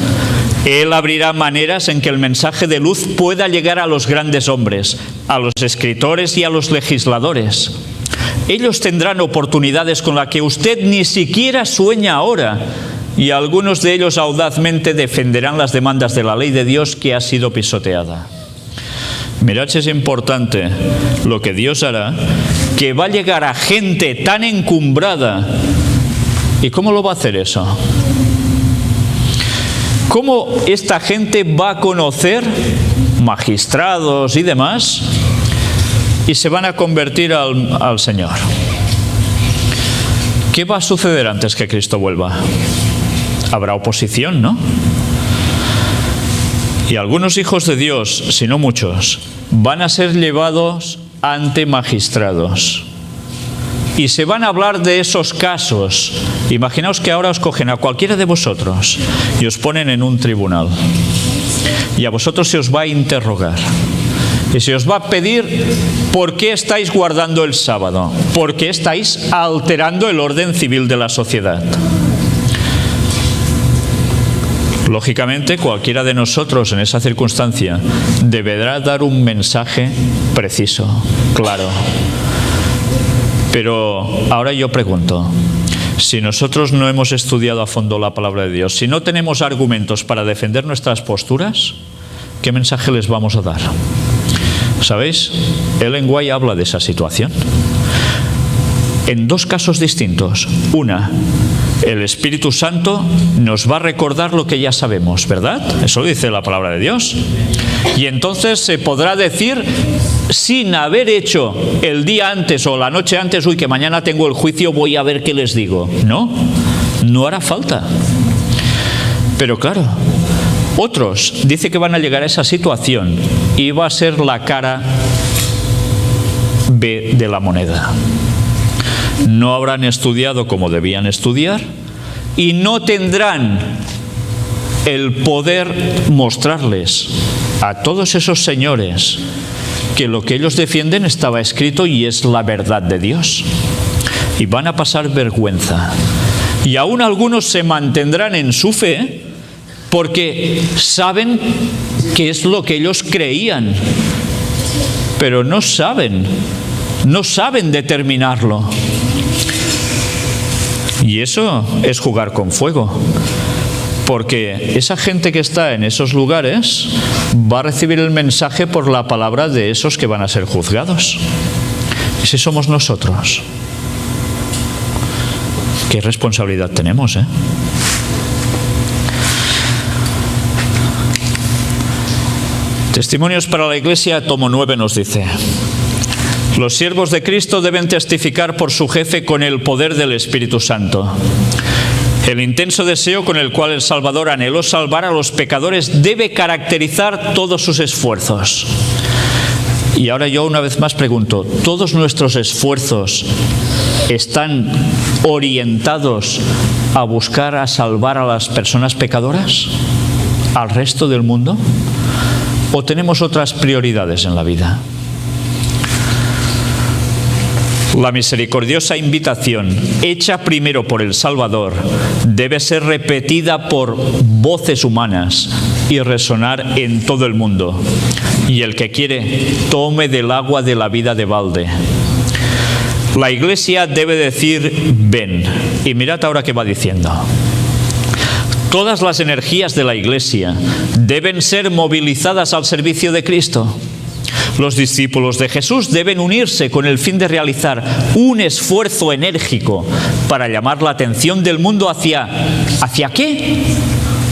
[SPEAKER 1] Él abrirá maneras en que el mensaje de luz pueda llegar a los grandes hombres, a los escritores y a los legisladores. Ellos tendrán oportunidades con las que usted ni siquiera sueña ahora, y algunos de ellos audazmente defenderán las demandas de la ley de Dios que ha sido pisoteada. Mirad si es importante lo que Dios hará, que va a llegar a gente tan encumbrada. ¿Y cómo lo va a hacer eso? ¿Cómo esta gente va a conocer magistrados y demás y se van a convertir al Señor? ¿Qué va a suceder antes que Cristo vuelva? Habrá oposición, ¿no? Y algunos hijos de Dios, si no muchos, van a ser llevados ante magistrados. Y se van a hablar de esos casos. Imaginaos que ahora os cogen a cualquiera de vosotros y os ponen en un tribunal. Y a vosotros se os va a interrogar. Y se os va a pedir por qué estáis guardando el sábado, por qué estáis alterando el orden civil de la sociedad. Lógicamente, cualquiera de nosotros en esa circunstancia deberá dar un mensaje preciso, claro. Pero ahora yo pregunto, si nosotros no hemos estudiado a fondo la palabra de Dios, si no tenemos argumentos para defender nuestras posturas, ¿qué mensaje les vamos a dar? ¿Sabéis? Ellen White habla de esa situación en dos casos distintos. Una, el Espíritu Santo nos va a recordar lo que ya sabemos, ¿verdad? Eso lo dice la palabra de Dios. Y entonces se podrá decir, sin haber hecho el día antes o la noche antes, uy, que mañana tengo el juicio, voy a ver qué les digo. No. no hará falta. Pero claro, otros dice que van a llegar a esa situación y va a ser la cara B de la moneda. No habrán estudiado como debían estudiar y no tendrán el poder mostrarles a todos esos señores que lo que ellos defienden estaba escrito y es la verdad de Dios. Y van a pasar vergüenza. Y aún algunos se mantendrán en su fe porque saben que es lo que ellos creían, pero no saben determinarlo. Y eso es jugar con fuego, porque esa gente que está en esos lugares va a recibir el mensaje por la palabra de esos que van a ser juzgados. ¿Y si somos nosotros? ¿Qué responsabilidad tenemos, Testimonios para la Iglesia, tomo 9, nos dice: los siervos de Cristo deben testificar por su jefe con el poder del Espíritu Santo. El intenso deseo con el cual el Salvador anheló salvar a los pecadores debe caracterizar todos sus esfuerzos. Y ahora yo una vez más pregunto, ¿todos nuestros esfuerzos están orientados a buscar a salvar a las personas pecadoras? ¿Al resto del mundo? ¿O tenemos otras prioridades en la vida? La misericordiosa invitación, hecha primero por el Salvador, debe ser repetida por voces humanas y resonar en todo el mundo. Y el que quiere, tome del agua de la vida de balde. La Iglesia debe decir, ven. Y mirad ahora qué va diciendo. Todas las energías de la Iglesia deben ser movilizadas al servicio de Cristo. Los discípulos de Jesús deben unirse con el fin de realizar un esfuerzo enérgico para llamar la atención del mundo ¿hacia qué?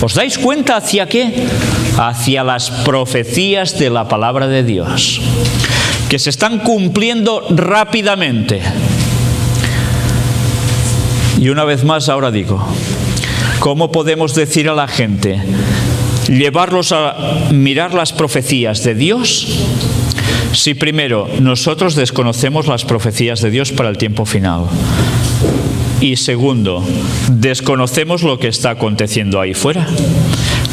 [SPEAKER 1] ¿Os dais cuenta hacia qué? Hacia las profecías de la palabra de Dios, que se están cumpliendo rápidamente. Y una vez más ahora digo, ¿cómo podemos decir a la gente, llevarlos a mirar las profecías de Dios, si primero nosotros desconocemos las profecías de Dios para el tiempo final? Y segundo, desconocemos lo que está aconteciendo ahí fuera.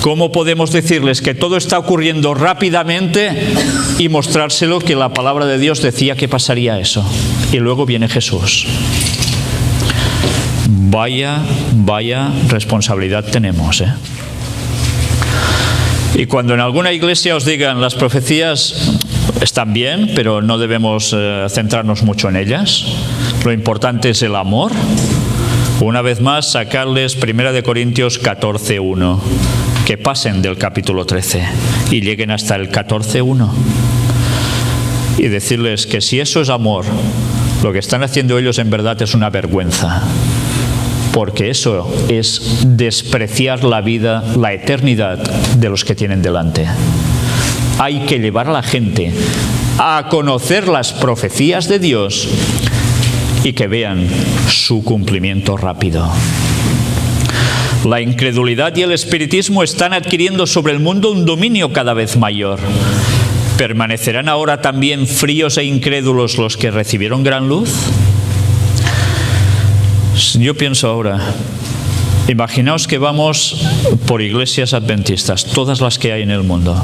[SPEAKER 1] ¿Cómo podemos decirles que todo está ocurriendo rápidamente y mostrárselo que la palabra de Dios decía que pasaría eso? Y luego viene Jesús. Vaya responsabilidad tenemos, Y cuando en alguna iglesia os digan las profecías están bien, pero no debemos centrarnos mucho en ellas, lo importante es el amor, una vez más sacarles 1 Corintios 14:1, que pasen del capítulo 13 y lleguen hasta el 14:1 y decirles que si eso es amor, lo que están haciendo ellos en verdad es una vergüenza, porque eso es despreciar la vida, la eternidad de los que tienen delante. Hay que llevar a la gente a conocer las profecías de Dios y que vean su cumplimiento rápido. La incredulidad y el espiritismo están adquiriendo sobre el mundo un dominio cada vez mayor. ¿Permanecerán ahora también fríos e incrédulos los que recibieron gran luz? Yo pienso ahora, imaginaos que vamos por iglesias adventistas, todas las que hay en el mundo,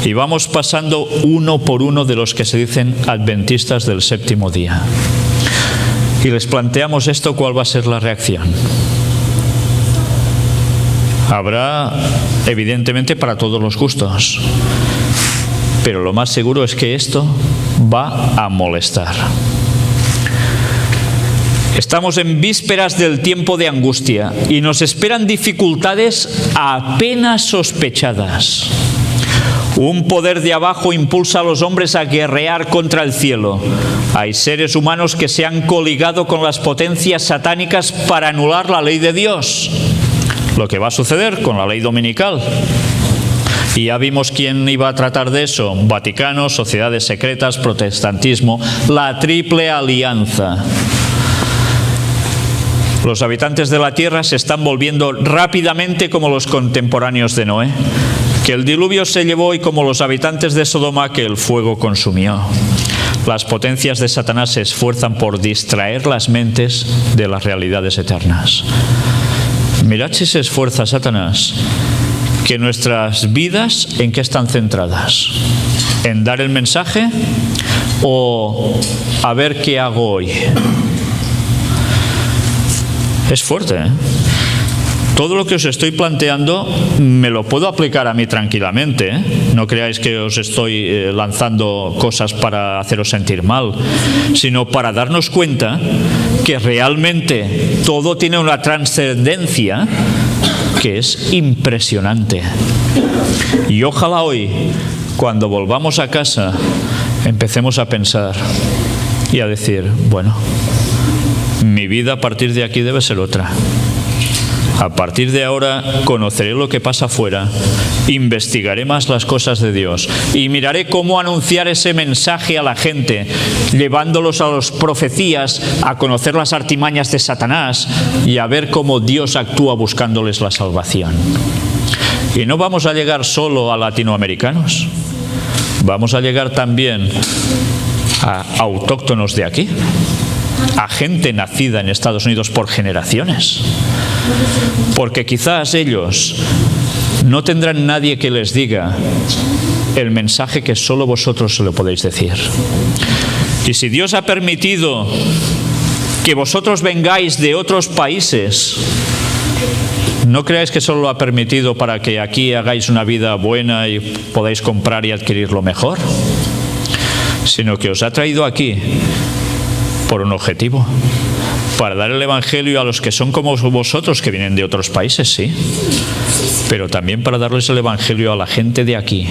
[SPEAKER 1] y vamos pasando uno por uno de los que se dicen adventistas del séptimo día. Y les planteamos esto, ¿cuál va a ser la reacción? Habrá, evidentemente, para todos los gustos, pero lo más seguro es que esto va a molestar. Estamos en vísperas del tiempo de angustia y nos esperan dificultades apenas sospechadas. Un poder de abajo impulsa a los hombres a guerrear contra el cielo. Hay seres humanos que se han coligado con las potencias satánicas para anular la ley de Dios. Lo que va a suceder con la ley dominical. Y ya vimos quién iba a tratar de eso: Vaticano, sociedades secretas, protestantismo, la triple alianza. Los habitantes de la tierra se están volviendo rápidamente como los contemporáneos de Noé, que el diluvio se llevó, y como los habitantes de Sodoma, que el fuego consumió. Las potencias de Satanás se esfuerzan por distraer las mentes de las realidades eternas. Mirad si se esfuerza Satanás, que nuestras vidas, ¿en qué están centradas? ¿En dar el mensaje o a ver qué hago hoy? Es fuerte, ¿eh? Todo lo que os estoy planteando me lo puedo aplicar a mí tranquilamente, ¿eh? No creáis que os estoy lanzando cosas para haceros sentir mal, sino para darnos cuenta que realmente todo tiene una trascendencia que es impresionante. Y ojalá hoy, cuando volvamos a casa, empecemos a pensar y a decir, bueno, mi vida a partir de aquí debe ser otra. A partir de ahora conoceré lo que pasa afuera, investigaré más las cosas de Dios y miraré cómo anunciar ese mensaje a la gente, llevándolos a las profecías, a conocer las artimañas de Satanás y a ver cómo Dios actúa buscándoles la salvación. Y no vamos a llegar solo a latinoamericanos, vamos a llegar también a autóctonos de aquí, a gente nacida en Estados Unidos por generaciones, porque quizás ellos no tendrán nadie que les diga el mensaje que solo vosotros se lo podéis decir. Y si Dios ha permitido que vosotros vengáis de otros países, no creáis que solo lo ha permitido para que aquí hagáis una vida buena y podáis comprar y adquirir lo mejor, sino que os ha traído aquí por un objetivo, para dar el Evangelio a los que son como vosotros, que vienen de otros países, sí, pero también para darles el Evangelio a la gente de aquí,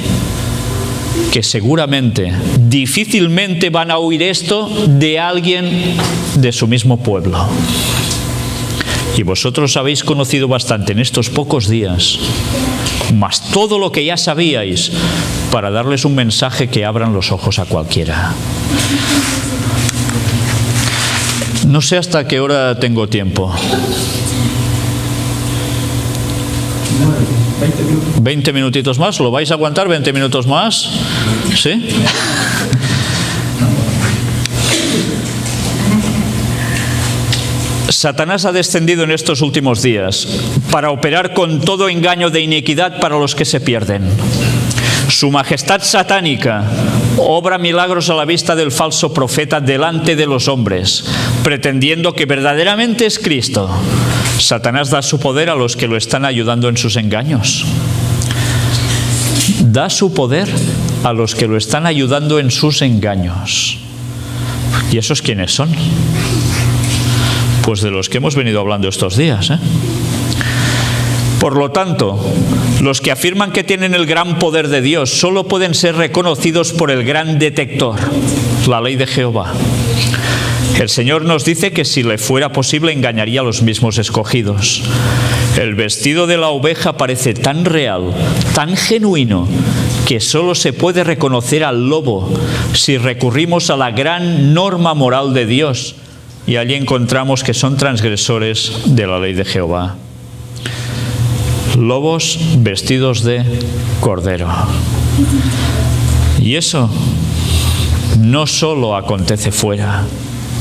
[SPEAKER 1] que seguramente, difícilmente van a oír esto de alguien de su mismo pueblo. Y vosotros habéis conocido bastante en estos pocos días, más todo lo que ya sabíais, para darles un mensaje que abran los ojos a cualquiera. No sé hasta qué hora tengo tiempo. 20 minutitos más. ¿Lo vais a aguantar 20 minutos más? ¿Sí? Satanás ha descendido en estos últimos días para operar con todo engaño de iniquidad para los que se pierden. Su majestad satánica obra milagros a la vista del falso profeta delante de los hombres, pretendiendo que verdaderamente es Cristo. Satanás da su poder a los que lo están ayudando en sus engaños. Da su poder a los que lo están ayudando en sus engaños. ¿Y esos quiénes son? Pues de los que hemos venido hablando estos días, ¿eh? Por lo tanto, los que afirman que tienen el gran poder de Dios solo pueden ser reconocidos por el gran detector, la ley de Jehová. El Señor nos dice que si le fuera posible engañaría a los mismos escogidos. El vestido de la oveja parece tan real, tan genuino, que solo se puede reconocer al lobo si recurrimos a la gran norma moral de Dios, y allí encontramos que son transgresores de la ley de Jehová. Lobos vestidos de cordero. Y eso no solo acontece fuera,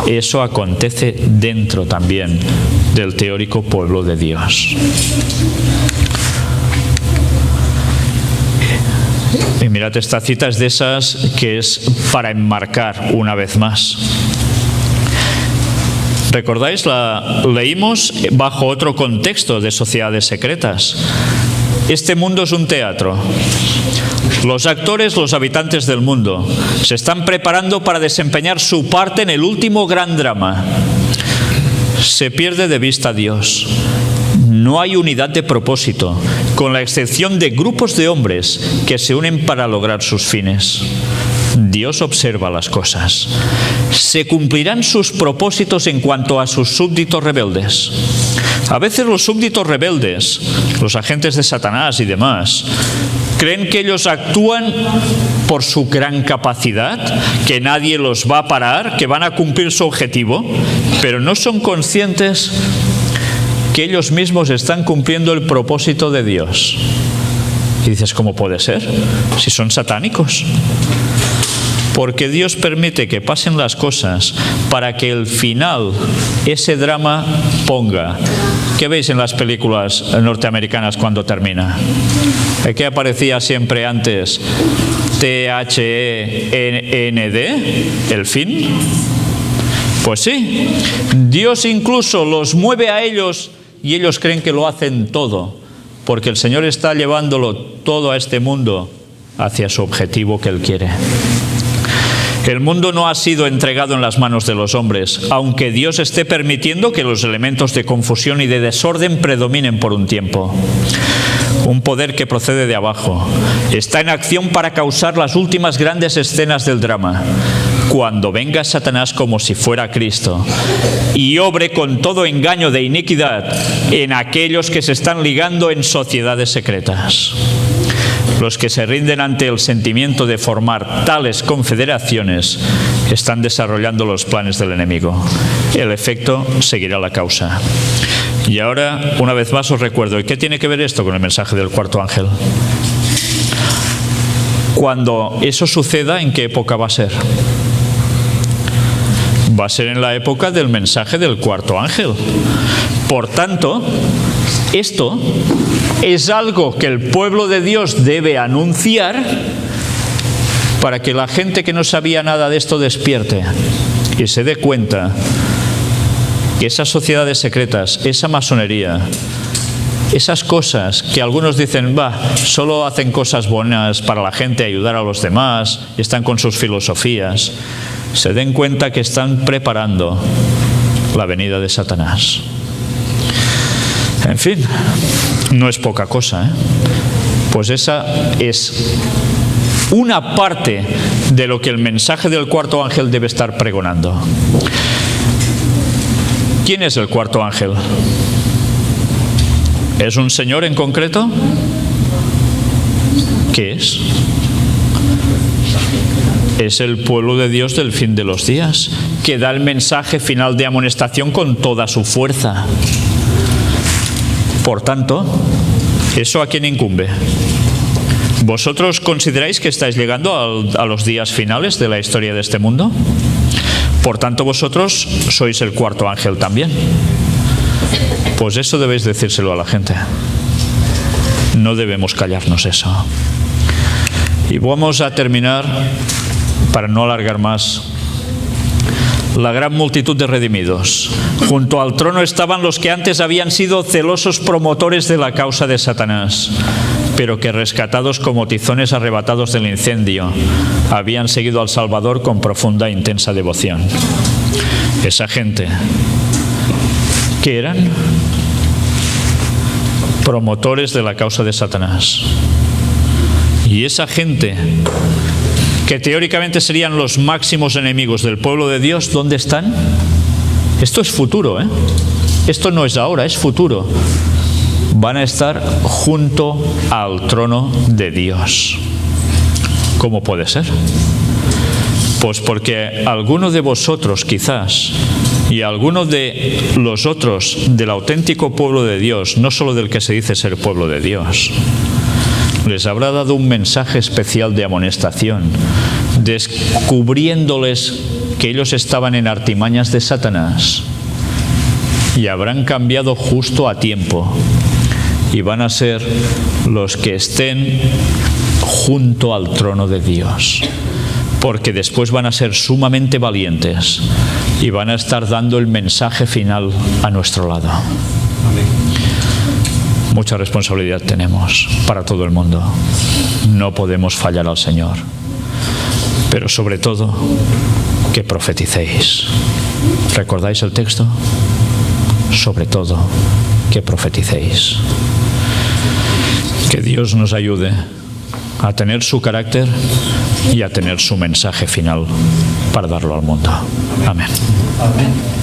[SPEAKER 1] eso acontece dentro también del teórico pueblo de Dios. Y mirad, esta cita es de esas que es para enmarcar una vez más. ¿Recordáis? La leímos bajo otro contexto de sociedades secretas. Este mundo es un teatro. Los actores, los habitantes del mundo, se están preparando para desempeñar su parte en el último gran drama. Se pierde de vista a Dios. No hay unidad de propósito, con la excepción de grupos de hombres que se unen para lograr sus fines. Dios observa las cosas. Se cumplirán sus propósitos en cuanto a sus súbditos rebeldes. A veces los súbditos rebeldes, los agentes de Satanás y demás, creen que ellos actúan por su gran capacidad, que nadie los va a parar, que van a cumplir su objetivo, pero no son conscientes que ellos mismos están cumpliendo el propósito de Dios. Y dices, ¿cómo puede ser? Si son satánicos. Porque Dios permite que pasen las cosas para que el final, ese drama, ponga. ¿Qué veis en las películas norteamericanas cuando termina? ¿Qué aparecía siempre antes? T-H-E-N-D, el fin. Pues sí, Dios incluso los mueve a ellos y ellos creen que lo hacen todo, porque el Señor está llevándolo todo a este mundo hacia su objetivo que Él quiere. El mundo no ha sido entregado en las manos de los hombres, aunque Dios esté permitiendo que los elementos de confusión y de desorden predominen por un tiempo. Un poder que procede de abajo. Está en acción para causar las últimas grandes escenas del drama. Cuando venga Satanás como si fuera Cristo y obre con todo engaño de iniquidad en aquellos que se están ligando en sociedades secretas. Los que se rinden ante el sentimiento de formar tales confederaciones están desarrollando los planes del enemigo. El efecto seguirá la causa. Y ahora, una vez más os recuerdo, ¿y qué tiene que ver esto con el mensaje del cuarto ángel? Cuando eso suceda, ¿en qué época va a ser? Va a ser en la época del mensaje del cuarto ángel. Por tanto, esto es algo que el pueblo de Dios debe anunciar para que la gente que no sabía nada de esto despierte y se dé cuenta que esas sociedades secretas, esa masonería, esas cosas que algunos dicen, solo hacen cosas buenas para la gente, ayudar a los demás, y están con sus filosofías, se den cuenta que están preparando la venida de Satanás. En fin, no es poca cosa, ¿eh? Pues esa es una parte de lo que el mensaje del cuarto ángel debe estar pregonando. ¿Quién es el cuarto ángel? ¿Es un señor en concreto? ¿Qué es? Es el pueblo de Dios del fin de los días, que da el mensaje final de amonestación con toda su fuerza. Por tanto, ¿eso a quién incumbe? ¿Vosotros consideráis que estáis llegando a los días finales de la historia de este mundo? Por tanto, vosotros sois el cuarto ángel también. Pues eso debéis decírselo a la gente. No debemos callarnos eso. Y vamos a terminar, para no alargar más. La gran multitud de redimidos. Junto al trono estaban los que antes habían sido celosos promotores de la causa de Satanás, pero que, rescatados como tizones arrebatados del incendio, habían seguido al Salvador con profunda e intensa devoción. Esa gente, ¿qué eran? Promotores de la causa de Satanás. Y esa gente, que teóricamente serían los máximos enemigos del pueblo de Dios, ¿dónde están? Esto es futuro, ¿eh? Esto no es ahora, es futuro. Van a estar junto al trono de Dios. ¿Cómo puede ser? Pues porque alguno de vosotros quizás, y alguno de los otros del auténtico pueblo de Dios, no solo del que se dice ser pueblo de Dios, les habrá dado un mensaje especial de amonestación, descubriéndoles que ellos estaban en artimañas de Satanás, y habrán cambiado justo a tiempo, y van a ser los que estén junto al trono de Dios, porque después van a ser sumamente valientes y van a estar dando el mensaje final a nuestro lado. Amén. Mucha responsabilidad tenemos para todo el mundo. No podemos fallar al Señor. Pero sobre todo, que profeticéis. ¿Recordáis el texto? Sobre todo, que profeticéis. Que Dios nos ayude a tener su carácter y a tener su mensaje final para darlo al mundo. Amén. Amén.